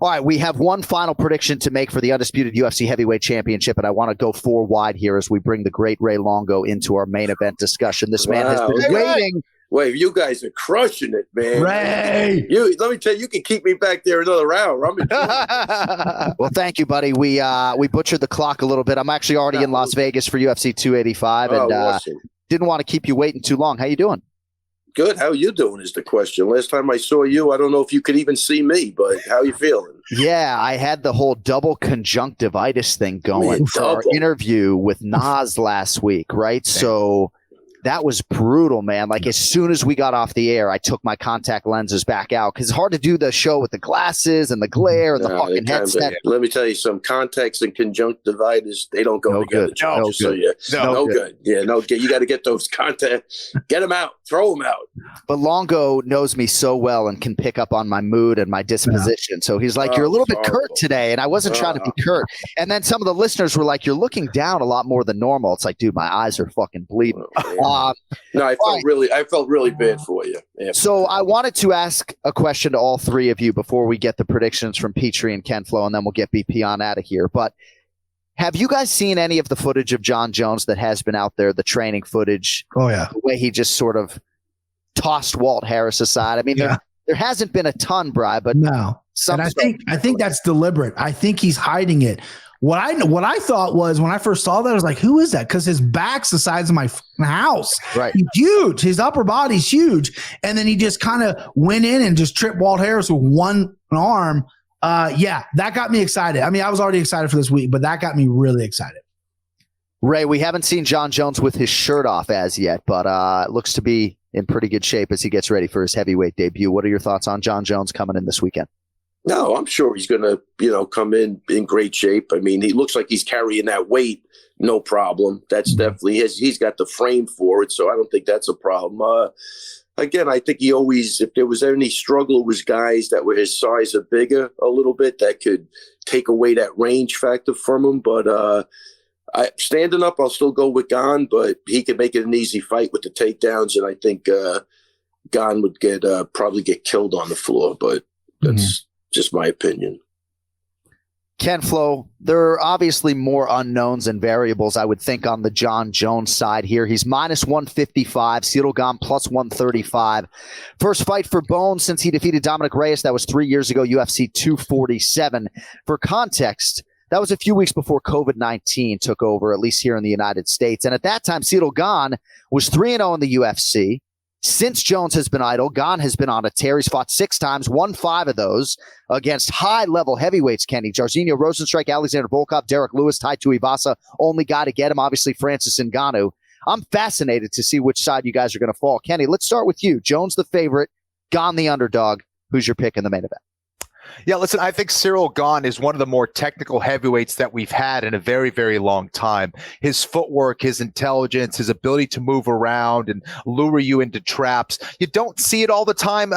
All right, we have one final prediction to make for the undisputed UFC heavyweight championship, and I want to go 4 wide here as we bring the great Ray Longo into our main event discussion. This man has been waiting. Wait, you guys are crushing it, man. Ray! Let me tell you, you can keep me back there another hour. I'm Well, thank you, buddy. We butchered the clock a little bit. I'm actually already in Las Vegas for UFC 285, and awesome. Didn't want to keep you waiting too long. How you doing? Good. How you doing is the question. Last time I saw you, I don't know if you could even see me, but how you feeling? Yeah, I had the whole double conjunctivitis thing going for our interview with Nas last week, right? So that was brutal, man. Like, as soon as we got off the air, I took my contact lenses back out because it's hard to do the show with the glasses and the glare and the fucking headset. Let me tell you, some contacts and conjunctivitis, they don't go together. No good. No good. Yeah, no good. You got to get those contacts, get them out, throw them out. But Longo knows me so well and can pick up on my mood and my disposition. So he's like, you're a little bit curt today. And I wasn't trying to be curt. And then some of the listeners were like, you're looking down a lot more than normal. It's like, dude, my eyes are fucking bleeding. No, I felt really bad for you. Yeah. So I wanted to ask a question to all three of you before we get the predictions from Petrie and Ken Flo, and then we'll get BP on out of here. But have you guys seen any of the footage of John Jones that has been out there, the training footage? Oh, yeah. The way he just sort of tossed Walt Harris aside. I mean, there hasn't been a ton, Bri, but no. And I think that's deliberate. I think he's hiding it. What I thought was when I first saw that, I was like, who is that? Because his back's the size of my house. Right. He's huge. His upper body's huge. And then he just kind of went in and just tripped Walt Harris with one arm. That got me excited. I mean, I was already excited for this week, but that got me really excited. Ray, we haven't seen John Jones with his shirt off as yet, but it looks to be in pretty good shape as he gets ready for his heavyweight debut. What are your thoughts on John Jones coming in this weekend? No, I'm sure he's going to, come in great shape. I mean, he looks like he's carrying that weight, no problem. That's definitely he's got the frame for it, so I don't think that's a problem. Again, I think he always, if there was any struggle, it was guys that were his size or bigger a little bit that could take away that range factor from him. But standing up, I'll still go with Gane, but he could make it an easy fight with the takedowns, and I think Gane would probably get killed on the floor, but that's just my opinion. Ken Flo, there are obviously more unknowns and variables, I would think, on the John Jones side here. He's minus 155, Ciryl Gane plus 135. First fight for Bones since he defeated Dominic Reyes. That was 3 years ago, UFC 247. For context, that was a few weeks before COVID-19 took over, at least here in the United States. And at that time, Ciryl Gane was 3-0 in the UFC. Since Jones has been idle, Gane has been on a tear. He's fought 6 times, won 5 of those against high-level heavyweights, Kenny. Jairzinho Rozenstruik, Alexander Volkov, Derek Lewis, Tai Tuivasa. Only guy to get him, obviously, Francis Ngannou. I'm fascinated to see which side you guys are going to fall. Kenny, let's start with you. Jones the favorite, Gane the underdog. Who's your pick in the main event? Yeah, listen, I think Ciryl Gane is one of the more technical heavyweights that we've had in a very, very long time. His footwork, his intelligence, his ability to move around and lure you into traps. You don't see it all the time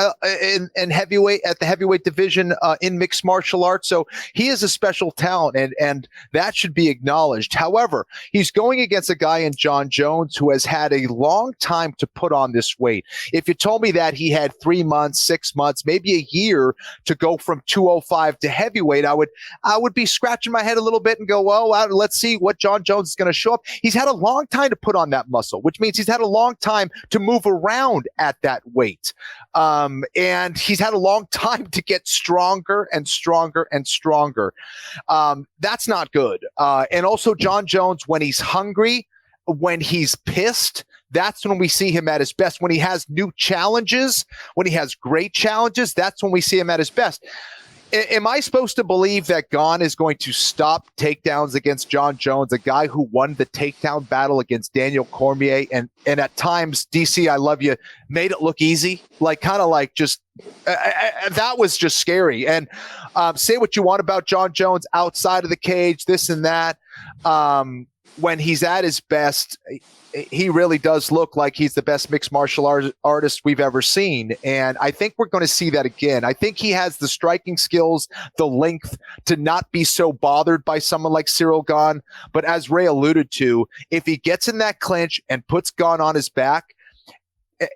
in heavyweight, at the heavyweight division in mixed martial arts. So he is a special talent, and that should be acknowledged. However, he's going against a guy in John Jones who has had a long time to put on this weight. If you told me that he had 3 months, 6 months, maybe a year to go from 205 to heavyweight, I would be scratching my head a little bit and go, well, let's see what John Jones is going to show up. He's had a long time to put on that muscle, which means he's had a long time to move around at that weight. And he's had a long time to get stronger and stronger and stronger. That's not good. And also John Jones, when he's hungry, when he's pissed, that's when we see him at his best. When he has new challenges, when he has great challenges, that's when we see him at his best. Am I supposed to believe that Gane is going to stop takedowns against John Jones, a guy who won the takedown battle against Daniel Cormier, and at times, DC, I love you, made it look easy? That was just scary. And say what you want about John Jones outside of the cage, this and that. When he's at his best, he really does look like he's the best mixed martial artist we've ever seen. And I think we're going to see that again. I think he has the striking skills, the length to not be so bothered by someone like Ciryl Gane. But as Ray alluded to, if he gets in that clinch and puts Gane on his back,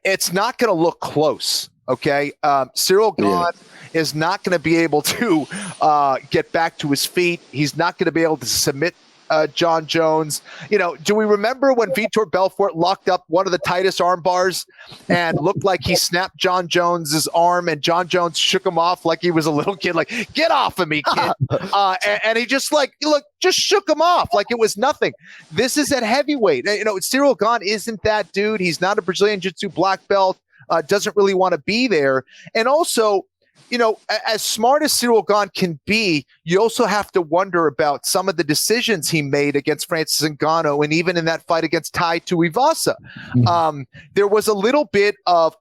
it's not going to look close. Okay. Ciryl Gane is not going to be able to get back to his feet. He's not going to be able to submit John Jones. Do we remember when Vitor Belfort locked up one of the tightest arm bars and looked like he snapped John Jones's arm, and John Jones shook him off like he was a little kid, like, get off of me, kid. And he just just shook him off like it was nothing. This is at heavyweight. Ciryl Gane isn't that dude. He's not a Brazilian Jiu-Jitsu black belt, doesn't really want to be there. And also, as smart as Ciryl Gane can be, you also have to wonder about some of the decisions he made against Francis Ngannou, and even in that fight against Tai Tuivasa. There was a little bit of,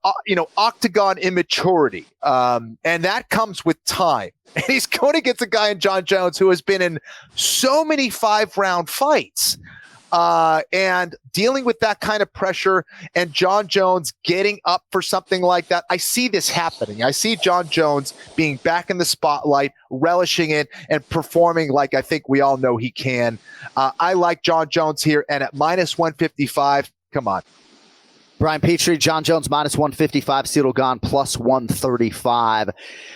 octagon immaturity, and that comes with time. And he's going against a guy in John Jones who has been in so many 5-round fights. And dealing with that kind of pressure, and John Jones getting up for something like that. I see this happening. I see John Jones being back in the spotlight, relishing it, and performing like I think we all know he can. I like John Jones here, and at minus 155, come on. Brian Petrie, John Jones minus 155, Ciryl Gane plus 135.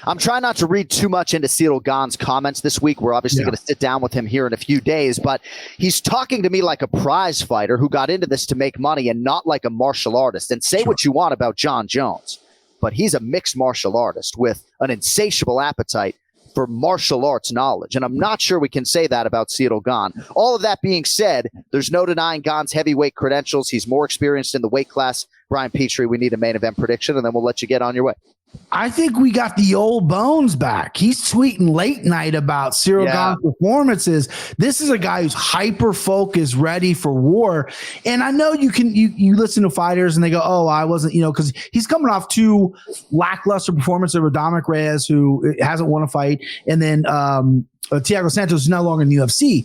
I'm trying not to read too much into Ciryl Gane's comments this week. We're obviously going to sit down with him here in a few days, but he's talking to me like a prize fighter who got into this to make money and not like a martial artist. And say what you want about John Jones, but he's a mixed martial artist with an insatiable appetite for martial arts knowledge. And I'm not sure we can say that about Ciryl Gane. All of that being said, there's no denying Gane's heavyweight credentials. He's more experienced in the weight class. Brian Petrie, we need a main event prediction, and then we'll let you get on your way. I think we got the old bones back. He's tweeting late night about Ciryl Gane's performances. This is a guy who's hyper focused, ready for war. And I know you listen to fighters and they go, oh, I wasn't, because he's coming off 2 lackluster performances over Dominic Reyes, who hasn't won a fight, and then Thiago Santos is no longer in the UFC.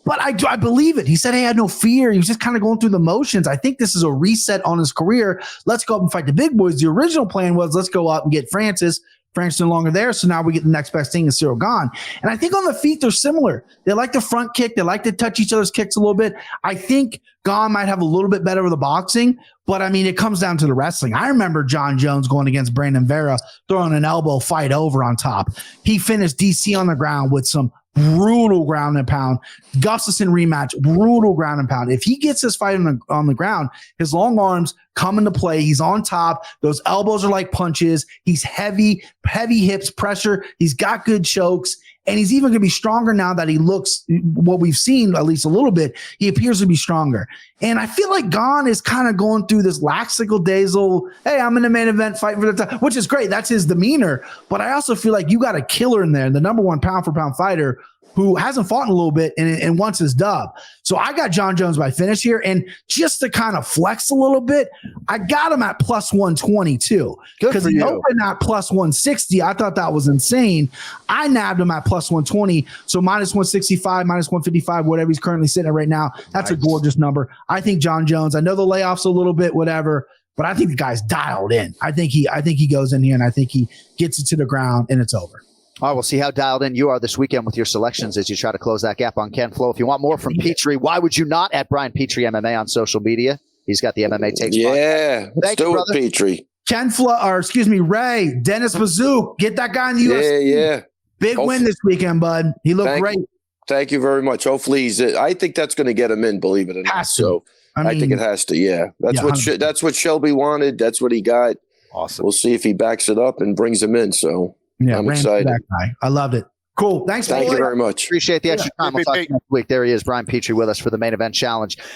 But I believe it. He said he had no fear. He was just kind of going through the motions. I think this is a reset on his career. Let's go up and fight the big boys. The original plan was let's go up and get Francis. Francis no longer there, so now we get the next best thing in Ciryl Gane. And I think on the feet, they're similar. They like the front kick. They like to touch each other's kicks a little bit. I think Gane might have a little bit better with the boxing, but I mean, it comes down to the wrestling. I remember John Jones going against Brandon Vera, throwing an elbow fight over on top. He finished DC on the ground with some brutal ground and pound. Gustafsson rematch, brutal ground and pound. If he gets this fight on the ground, his long arms come into play. He's on top. Those elbows are like punches. He's heavy hips, pressure. He's got good chokes. And he's even going to be stronger now that he looks, what we've seen, at least a little bit, he appears to be stronger. And I feel like Gane is kind of going through this lackadaisical, hey, I'm in the main event fighting for the time, which is great. That's his demeanor. But I also feel like you got a killer in there, the number 1 pound for pound fighter who hasn't fought in a little bit and wants his dub. So I got John Jones by finish here. And just to kind of flex a little bit, I got him at plus 120 too. Because he opened at plus 160. I thought that was insane. I nabbed him at plus 120. So minus 165, minus 155, whatever he's currently sitting at right now. That's nice. A gorgeous number. I think John Jones, I know the layoffs a little bit, whatever, but I think the guy's dialed in. I think he goes in here and I think he gets it to the ground and it's over. All right, we'll see how dialed in you are this weekend with your selections as you try to close that gap on Ken Flo. If you want more from Petrie, why would you not at Brian Petrie MMA on social media? He's got the MMA takes. Yeah, let's do it, Petrie. Ken Flo, Ray, Dennis Bazook, get that guy in the UFC. Yeah. Big win this weekend, bud. He looked great. Thank you very much. Hopefully I think that's going to get him in, believe it or not. So I think it has to. Yeah, that's what Shelby wanted. That's what he got. Awesome. We'll see if he backs it up and brings him in. So I'm excited. That guy. I loved it. Cool. Thank you very much. Appreciate the extra time. We'll talk to you next week. There he is, Brian Petrie, with us for the main event challenge.